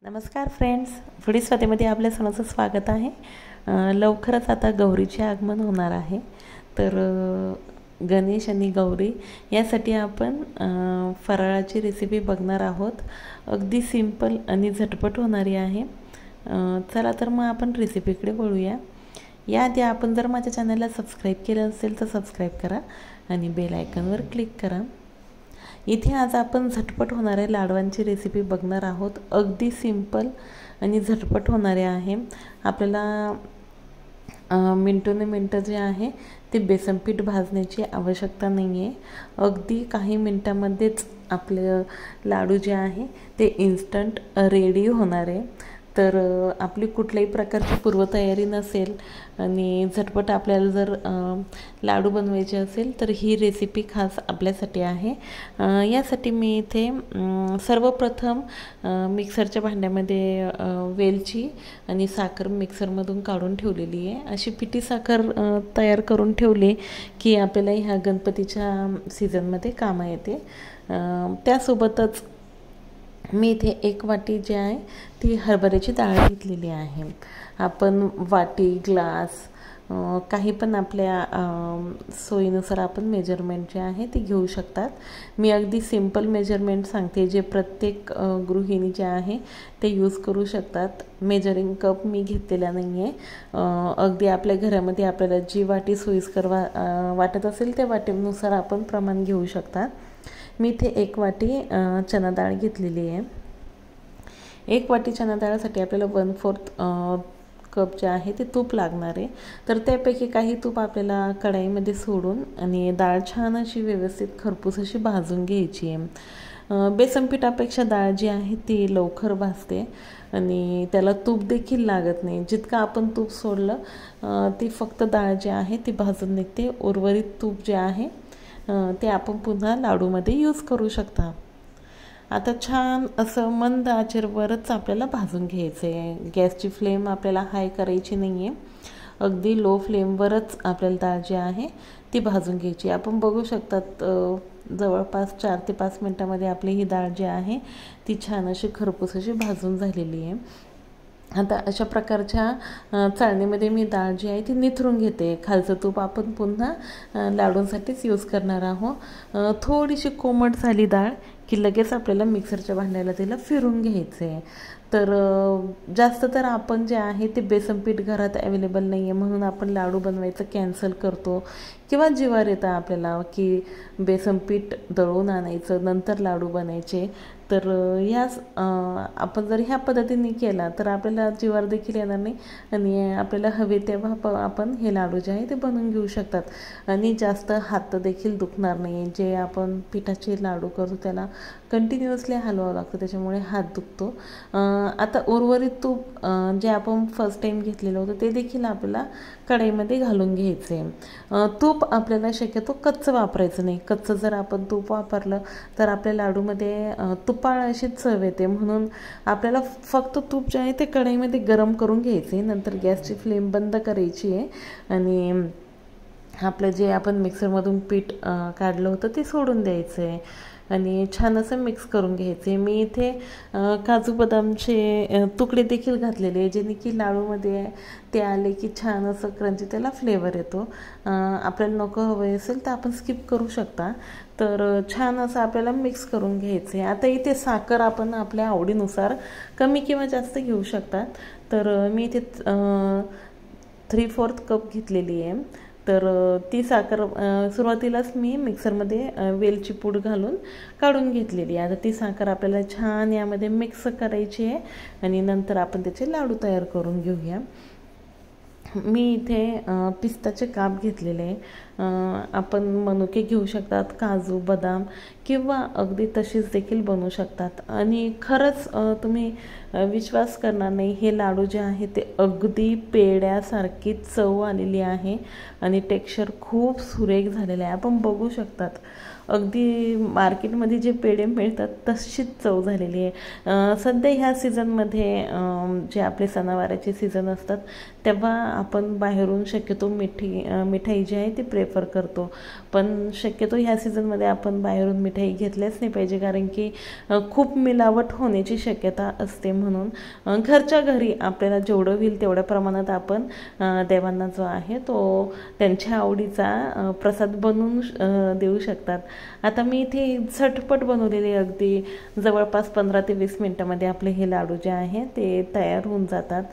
नमस्कार friends, foodie स्वातीमध्ये आपल्या सर्वांचं स्वागत आहे। लवकरच आता गौरीचे आगमन होणार आहे। तर गणेश आणि गौरी यासाठी आपण फराळाची रेसिपी बघणार आहोत। अगदी सिंपल आणि झटपट होणारी आहे। चला तर मग आपण रेसिपीकडे वळूया। याआधी आपण जर माझ्या चॅनलला सबस्क्राइब केलं असेल तर सबस्क्राइब करा आणि बेल आयकॉनवर क्लिक करा। इथे आज आपण झटपट होणाऱ्या लाडवांची रेसिपी बघणार आहोत। अगदी सिंपल आणि झटपट होणारे आहे। आपल्याला मिनिटोने मिनिटं जे आहे ते बेसन पीठ भाजण्याची आवश्यकता नाही आहे। अगदी काही मिनिटांमध्येच आपले लाडू जे आहे ते इन्स्टंट रेडी होणार आहे। तर आपली कुठल्याही प्रकारची पूर्वतयारी नसेल आणि झटपट आपल्याला जर लाडू बनवायचे असेल तर ही रेसिपी खास आपल्यासाठी आहे। यासाठी मी इथे सर्वप्रथम मिक्सरच्या भांड्यामध्ये वेलची आणि साखर मिक्सरमधून काढून ठेवलेली आहे। अशी पिठी साखर तयार करून ठेवली की आपल्याला ह्या गणपतीच्या सीझनमध्ये कामा येते। त्यासोबतच मी इथे एक वाटी जी आहे ती हरभऱ्याची डाळ घेतलेली आहे। आपण वाटी ग्लास काही पण आपल्या सोयीनुसार आपण मेजरमेंट जे आहे ते घेऊ शकतात। मी अगदी सिंपल मेजरमेंट सांगते जे प्रत्येक गृहिणी जे आहे ते यूज करू शकतात। मेजरिंग कप मी घेतलेला नाही आहे। अगदी आपल्या घरामध्ये आपल्याला जी वाटी सोयीस्कर वाटत असेल त्या वाटीनुसार आपण प्रमाण घेऊ शकतात। मी इथे एक वाटी चना डाळ घेतलेली आहे। एक वाटी चना डाळसाठी आपल्याला 1/4 कप जे आहे ते तूप लागणार आहे। तर त्यापैकी काही तूप आपल्याला कढईमध्ये सोडून आणि डाळ छान अशी व्यवस्थित खरपूस अशी भाजून घ्यायची आहे। बेसन पिठापेक्षा डाळ जी आहे ती लवकर भाजते आणि त्याला तूप देखील लागत नाही। जितकं आपण तूप सोडलं ती फक्त डाळ जी आहे ती भाजून निघते। उर्वरित तूप जे आहे ते आपण पुन्हा लाडूमध्ये यूज करू शकता। आता छान असं मंद आचेवरच आपल्याला भाजून घ्यायचं आहे। गॅसची फ्लेम आपल्याला हाय करायची नाही आहे। अगदी लो फ्लेमवरच आपल्याला डाळ जी आहे ती भाजून घ्यायची। आपण बघू शकतात जवळपास 4 ते 5 मिनिटांमध्ये आपली ही डाळ जी आहे ती छान अशी खरपूस अशी भाजून झालेली आहे। आता अशा प्रकारच्या चाळणीमध्ये मी डाळ जी आहे ती निथरून घेते। खालचं तूप आपण पुन्हा लाडूंसाठीच यूज करणार आहोत। थोडीशी कोमट झाली डाळ की लगेच आपल्याला मिक्सरच्या भांड्याला तिला फिरून घ्यायचं आहे। तर जास्त तर आपण जे आहे ते बेसन पीठ घरात अवेलेबल नाही आहे म्हणून आपण लाडू बनवायचं कॅन्सल करतो किंवा जीवावर येतं आपल्याला की बेसन पीठ दळून आणायचं नंतर लाडू बनायचे। तर ह्याच आपण जर ह्या पद्धतीने केला तर आपल्याला जीवावर देखील येणार नाही आणि आपल्याला हवे तेव्हा आपण हे लाडू जे आहे ते बनवून घेऊ शकतात आणि जास्त हात देखील दुखणार नाही। जे आपण पिठाचे लाडू करतो त्याला कंटिन्युअसली हलवावं लागतं त्याच्यामुळे हात दुखतो। आता उर्वरित तूप जे आपण फर्स्ट टाइम घेतलेलं होतं ते देखील आपल्याला कढईमध्ये घालून घ्यायचं आहे। तूप आपल्याला शक्यतो कच्चं वापरायचं नाही। कच्चं जर आपण तूप वापरलं तर आपल्या लाडूमध्ये तुपाळ अशी चव येते म्हणून आपल्याला फक्त तूप जे आहे ते कढईमध्ये गरम करून घ्यायचे। नंतर गॅसची फ्लेम बंद करायची आहे आणि आपलं जे आपण मिक्सरमधून पीठ काढलं होतं ते सोडून द्यायचं आहे आणि छान असं मिक्स करून घ्यायचे। मी इथे काजू बदामचे तुकडे देखील घातलेले जेणे की लाडूमध्ये ते आले की छान असं क्रंची त्याला फ्लेवर येतो। आपल्याला नको हवं असेल तर आपण स्किप करू शकता। तर छान असं आपल्याला मिक्स करून घ्यायचं आहे। आता इथे साखर आपण आपल्या आवडीनुसार कमी किंवा जास्त घेऊ शकतात। तर मी इथे 3/4 कप घेतलेली आहे। तर ती साखर सुरुवातीलाच मी मिक्सरमध्ये वेलची पूड घालून काढून घेतलेली आहे। आता ती साखर आपल्याला छान यामध्ये मिक्स करायची आहे आणि नंतर आपण त्याचे लाडू तयार करून घेऊया। मी इथे पिस्ताचे काप घेतलेले आपण मनुके घेऊ शकतात काजू बदाम किंवा अगदी तशीच देखील बनवू शकतात आणि खरंच तुम्ही विश्वास करणार नाही हे लाडू जे आहे ते अगदी पेड्यासारखी चव आलेली आहे आणि टेक्स्चर खूप सुरेख झालेलं आहे। आपण बघू शकतात अगदी मार्केटमध्ये जे पेढे मिळतात तशीच चव झालेली आहे। सध्या ह्या सीझनमध्ये जे आपले सणावाराचे सीझन असतात तेव्हा आपण बाहेरून शक्यतो मिठाई जी आहे ती प्रेफर करतो पण शक्यतो ह्या सीझनमध्ये आपण बाहेरून मिठाई घेतल्याच नाही पाहिजे, कारण की खूप मिलावट होण्याची शक्यता असते. म्हणून घरच्या घरी आपल्याला जेवढं होईल तेवढ्या प्रमाणात आपण देवांना जो आहे तो त्यांच्या आवडीचा प्रसाद बनवून देऊ शकतात. आता मी इथे झटपट बनवलेले अगदी जवळपास 15 ते 20 मिनटामध्ये आपले हे लाडू जे आहे ते तयार होऊन जातात.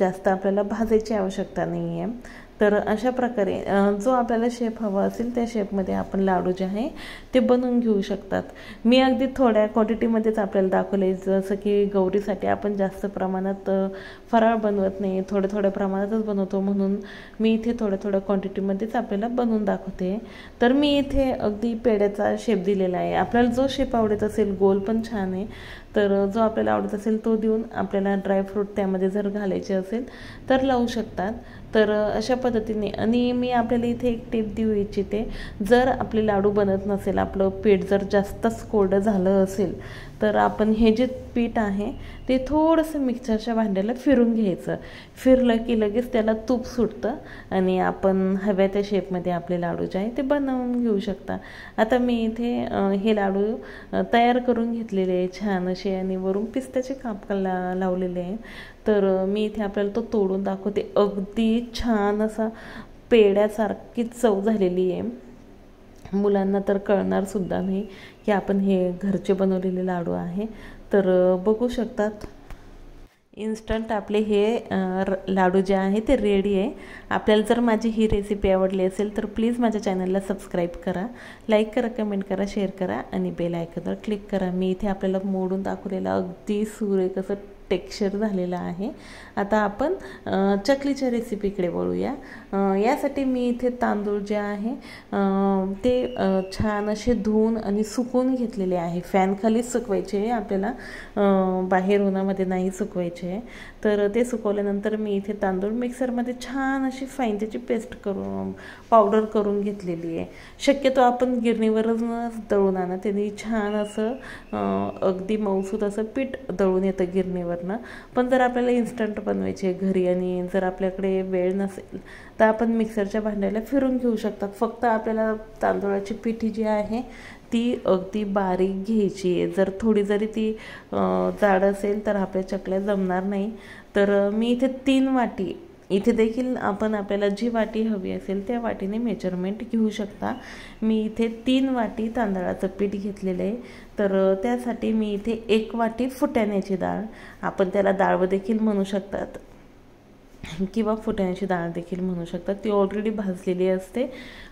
जास्त आपल्याला भाजायची आवश्यकता नाही आहे. तर अशा प्रकारे जो आपल्याला शेप हवा असेल त्या शेपमध्ये आपण लाडू जे आहे ते बनवून घेऊ शकतात. मी अगदी थोड्या क्वांटिटीमध्येच आपल्याला दाखवले, जसं की गौरीसाठी आपण जास्त प्रमाणात फराळ बनवत नाही, थोड्या प्रमाणातच बनवतो, म्हणून मी इथे थोड्या क्वांटिटीमध्येच आपल्याला बनवून दाखवते. तर मी इथे अगदी पेड्याचा शेप दिलेला आहे. आपल्याला जो शेप आवडत असेल, गोल पण छान आहे, तर जो आपल्याला आवडत असेल तो देऊन आपल्याला ड्रायफ्रूट त्यामध्ये जर घालायचे असेल तर लावू शकतात. तर अशा पद्धतीने. आणि मी आपल्याला इथे एक टिप देऊ इच्छिते, जर आपले लाडू बनत नसेल, आपलं पीठ जर जास्तच कोरडं झालं असेल, तर आपण हे जे पीठ आहे ते थोडंसं मिक्सरच्या भांड्याला फिरून घ्यायचं. फिरलं की लगेच त्याला तूप सुटतं आणि आपण हव्या त्या शेपमध्ये आपले लाडू जे आहे ते बनवून घेऊ शकता. आता मी इथे हे लाडू तयार करून घेतलेले आहे छान असे, आणि वरून पिस्त्याचे काप लावलेले आहे. तर मी इथे आपल्याला तो तोडून दाखवते. अगदी छान असा पेड्यासारखी चव झालेली आहे. मुलांना तर कळणार सुद्धा नाही की आपण हे घरचे बनवलेले लाडू आहे. तर बघू शकतात, इन्स्टंट आपले हे लाडू जे आहे ते रेडी आहे. आपल्याला जर माझी ही रेसिपी आवडली असेल तर प्लीज माझ्या चॅनलला सबस्क्राईब करा, लाईक करा, कमेंट करा, शेअर करा आणि बेल आयकॉनवर क्लिक करा. मी इथे आपल्याला मोडून दाखवलेलं अगदी सुरेख असं टेक्स्चर झालेलं आहे. आता आपण चकलीच्या रेसिपीकडे वळूया. यासाठी मी इथे तांदूळ जे आहे ते छान असे धुवून आणि सुकवून घेतलेले आहे. फॅनखालीच सुकवायचे आहे आपल्याला, बाहेर उन्हामध्ये नाही सुकवायचे आहे. तर ते सुकवल्यानंतर मी इथे तांदूळ मिक्सरमध्ये छान अशी फाईन त्याची पेस्ट करून पावडर करून घेतलेली आहे. शक्यतो आपण गिरणीवरच दळून आणा, त्यांनी छान असं अगदी मऊसूत असं पीठ दळून येतं गिरणीवरनं. पण जर आपल्याला इन्स्टंट बनवायचे घरी आणि जर आपल्याकडे वेळ नसेल तर आपण मिक्सरच्या भांड्याला फिरून घेऊ शकतात. फक्त आपल्याला तांदूळाची पिठी जी आहे ती अगदी बारीक घ्यायची आहे. जर थोडी जरी ती जाड असेल तर आपल्या चकल्या जमणार नाही. तर मी इथे 3 वाटी, इथे देखील आपण आपल्याला जी वाटी हवी असेल त्या वाटीने मेजरमेंट घेऊ शकता. मी इथे 3 वाटी तांदळाचं पीठ घेतलेलं आहे. तर त्यासाठी मी इथे 1 वाटी फुटाण्याची डाळ, आपण त्याला डाळ देखील म्हणू शकतात किंवा फुटाण्याची डाळ देखील म्हणू शकतात, ती ऑलरेडी भाजलेली असते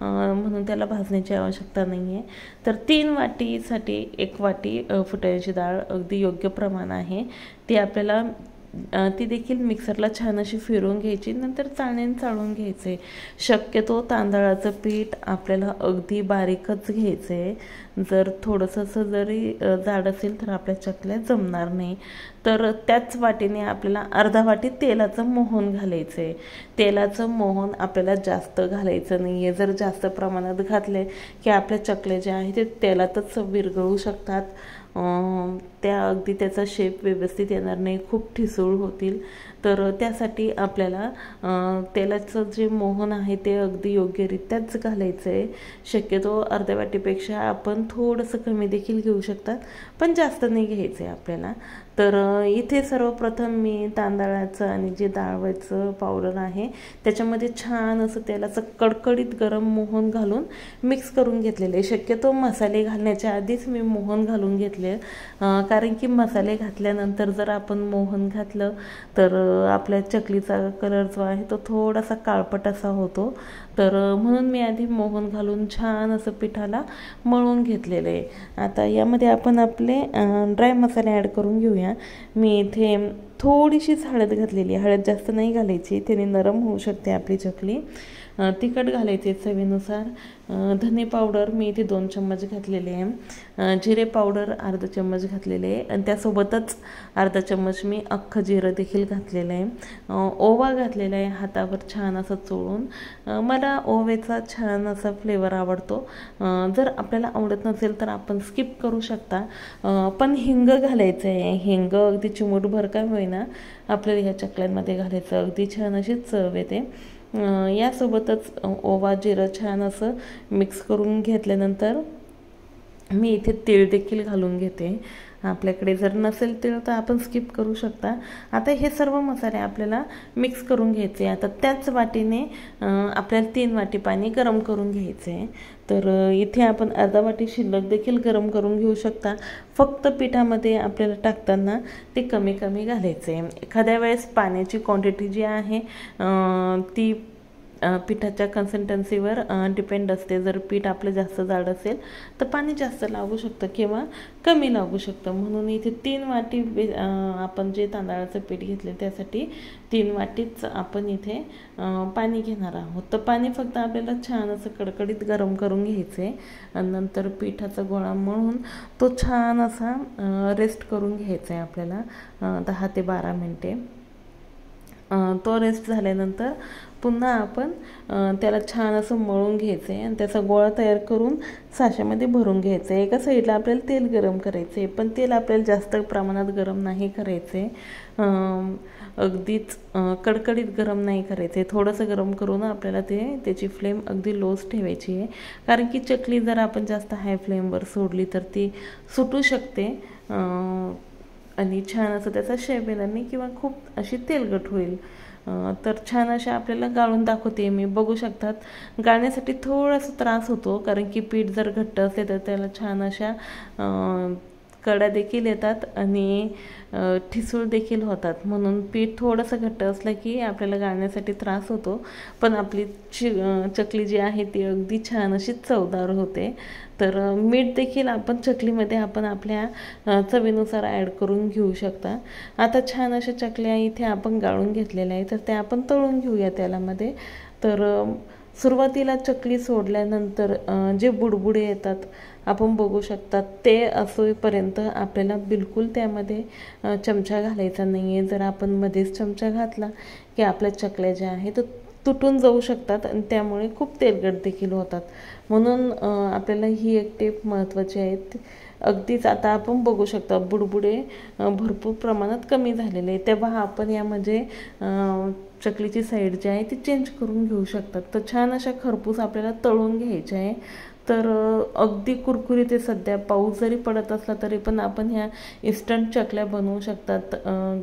म्हणून त्याला भाजण्याची आवश्यकता नाही आहे. तर 3 वाटीसाठी 1 वाटी फुटाण्याची डाळ अगदी योग्य प्रमाण आहे. ती आपल्याला ती देखील मिक्सरला छान अशी फिरवून घ्यायची, नंतर चाळणीने चाळून घ्यायचे. शक्यतो तांदळाचं पीठ आपल्याला अगदी बारीकच घ्यायचं आहे. जर थोडंसं जरी जाड असेल तर आपल्या चकल्या जमणार नाही. तर त्याच वाटीने आपल्याला अर्धा वाटी तेलाचं मोहन घालायचं आहे. तेलाचं मोहन आपल्याला जास्त घालायचं नाही आहे. जर जास्त प्रमाणात घातले की आपल्या चकल्या ज्या आहेत ते तेलातच विरघळू शकतात. त्या अगदी त्याचा शेप व्यवस्थित येणार नाही, खूप ठिसूळ होतील. तर त्यासाठी आपल्याला तेलाचं जे मोहन आहे ते अगदी योग्यरित्याच घालायचं आहे. शक्यतो अर्ध्या वाटीपेक्षा आपण थोडंसं कमी देखील घेऊ शकतात, पण जास्त नाही घ्यायचं आहे आपल्याला. तर इथे सर्वप्रथम मी तांदळाचं आणि जे डाळवाचं पावडर आहे त्याच्यामध्ये छान असं तेलाचं कडकडीत गरम मोहन घालून मिक्स करून घेतलेलं आहे. शक्यतो मसाले घालण्याच्या आधीच मी मोहन घालून घेतले, कारण की मसाले घातल्यानंतर जर आपण मोहन घातलं तर आपल्या चकलीचा कलर जो आहे तो थोडासा काळपट असा होतो. तर म्हणून मी आधी मोहन घालून छान असं पिठाला मळून घेतलेलं आहे. आता यामध्ये आपण आपले ड्राय मसाले ॲड करून घेऊया. मी इथे थोडीशीच हळद घातलेली आहे, हळद जास्त नाही घालायची, त्याने नरम होऊ शकते आपली चकली. तिखट घालायचे चवीनुसार. धने पावडर मी इथे 2 चम्मच घातलेले आहे. जिरे पावडर अर्धा चम्मच घातलेले आहे आणि त्यासोबतच अर्धा चम्मच मी अख्खं जिरं देखील घातलेलं आहे. ओवा घातलेला आहे हातावर छान असं चोळून. मला ओव्याचा छान असा फ्लेवर आवडतो. जर आपल्याला आवडत नसेल तर आपण स्किप करू शकता, पण हिंग घालायचं आहे. हिंग अगदी चिमूटभर का होईना आपल्याला ह्या चकल्यांमध्ये घालायचं, अगदी छान अशी चव येते. यासोबतच ओवा जिरं छान असं मिक्स करून घेतल्यानंतर मी इथे तीळ देखील घालून घेते. आपल्याकडे जर नसेल तीळ तर आपण स्किप करू शकता. आता हे सर्व मसाले आपल्याला मिक्स करून घ्यायचे. आता त्याच वाटीने आपल्याला 3 वाटी पाणी गरम करून घ्यायचे आहे. तर इथे आपण अर्धा वाटी शिल्लक देखील गरम करून घेऊ शकता. फक्त पिठामध्ये आपल्याला टाकताना ते कमी कमी घालायचे. एखाद्या वेळेस पाण्याची क्वांटिटी जी आहे ती पिठाच्या कन्सिस्टन्सीवर डिपेंड असते. जर पीठ आपलं जास्त जाड असेल तर पाणी जास्त लागू शकतं किंवा कमी लागू शकतं. म्हणून इथे 3 वाटी आपण जे तांदळाचं पीठ घेतले त्यासाठी 3 वाटीच आपण इथे पाणी घेणार आहोत. तर पाणी फक्त आपल्याला छान असं कडकडीत गरम करून घ्यायचं आहे आणि नंतर पिठाचा गोळा मळून तो छान असा रेस्ट करून घ्यायचा आहे आपल्याला 10 ते 12 मिनटे. तो रेस्ट झाल्यानंतर पुन्हा आपण त्याला छान असं मळून घ्यायचं आहे आणि त्याचा गोळा तयार करून साच्यामध्ये भरून घ्यायचं आहे. एका साईडला आपल्याला तेल गरम करायचं आहे, पण तेल आपल्याला जास्त प्रमाणात गरम नाही करायचं आहे. अगदीच कडकडीत गरम नाही करायचं आहे. थोडंसं गरम करून आपल्याला त्याची फ्लेम अगदी लोच ठेवायची आहे. कारण की चकली जर आपण जास्त हाय फ्लेमवर सोडली तर ती सुटू शकते आणि छान असं त्याचा शेप येणार नाही किंवा खूप अशी तेलकट होईल. तर छान अशा आपल्याला गाळून दाखवते मी. बघू शकतात गाळण्यासाठी थोडासा त्रास होतो कारण की पीठ जर घट्ट असेल तर त्याला छान अशा कडा देखील येतात आणि ठिसूळ देखील होतात. म्हणून पीठ थोडंसं घट्ट असलं की आपल्याला गाळण्यासाठी त्रास होतो. पण आपली चकली जी आहे ती अगदी छान अशी चवदार होते. तर मीठ देखील आपण चकलीमध्ये आपण आपल्या चवीनुसार ॲड करून घेऊ शकता. आता छान अशा चकल्या इथे आपण गाळून घेतलेल्या आहे तर त्या आपण तळून घेऊया तेलामध्ये. तर सुरुवातीला चकली सोडल्यानंतर जे बुडबुडे येतात आपण बघू शकता ते असेपर्यंत आपल्याला बिलकुल त्यामध्ये चमचा घालायचा नाही आहे. जर आपण मध्येच चमचा घातला की आपल्या चकल्या ज्या आहेत तर तुटून जाऊ शकतात आणि त्यामुळे खूप तेलकट देखील होतात. म्हणून आपल्याला ही एक टिप महत्त्वाची आहे. अगदीच आता आपण बघू शकता बुडबुडे भरपूर प्रमाणात कमी झालेले आहे. तेव्हा आपण यामध्ये चकलीची साईड जी आहे ती चेंज करून घेऊ शकतात. तर छान अशा खरपूस आपल्याला तळून घ्यायच्या आहे. तर अगदी कुरकुरीत आहे. सध्या पाऊस जरी पडत असला तरी पण आपण ह्या इन्स्टंट चकल्या बनवू शकतात.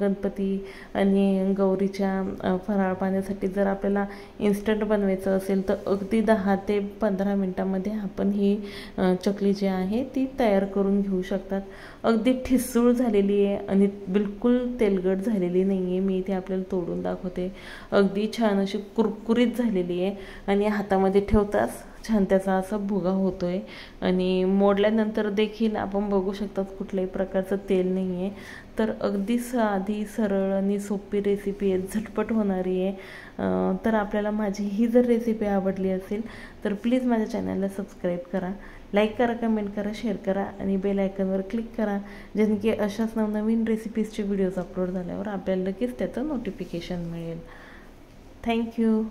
गणपती आणि गौरीच्या फराळ पाण्यासाठी जर आपल्याला इन्स्टंट बनवायचं असेल तर अगदी 10 ते 15 मिनटामध्ये आपण ही चकली जी आहे ती तयार करून घेऊ शकतात. अगदी ठिसूळ झालेली आहे आणि बिलकुल तेलकट झालेली नाही आहे. मी इथे आपल्याला तोडून दाखवते. अगदी छान अशी कुरकुरीत झालेली आहे आणि हातामध्ये ठेवताच छान त्याचा असा भुगा होतोय आणि मोडल्यानंतर देखील आपण बघू शकतात कुठल्याही प्रकारचं तेल नाही आहे. तर अगदी साधी सरळ आणि सोपी रेसिपी आहे, झटपट होणारी आहे. तर आपल्याला माझी ही जर रेसिपी आवडली असेल तर प्लीज माझ्या चॅनलला सबस्क्राईब करा, लाईक करा, कमेंट करा, शेअर करा आणि बेल आयकॉनवर क्लिक करा जेणे की अशाच नवनवीन रेसिपीजचे व्हिडिओज अपलोड झाल्यावर आपल्याला लगेच त्याचं नोटिफिकेशन मिळेल. थँक्यू.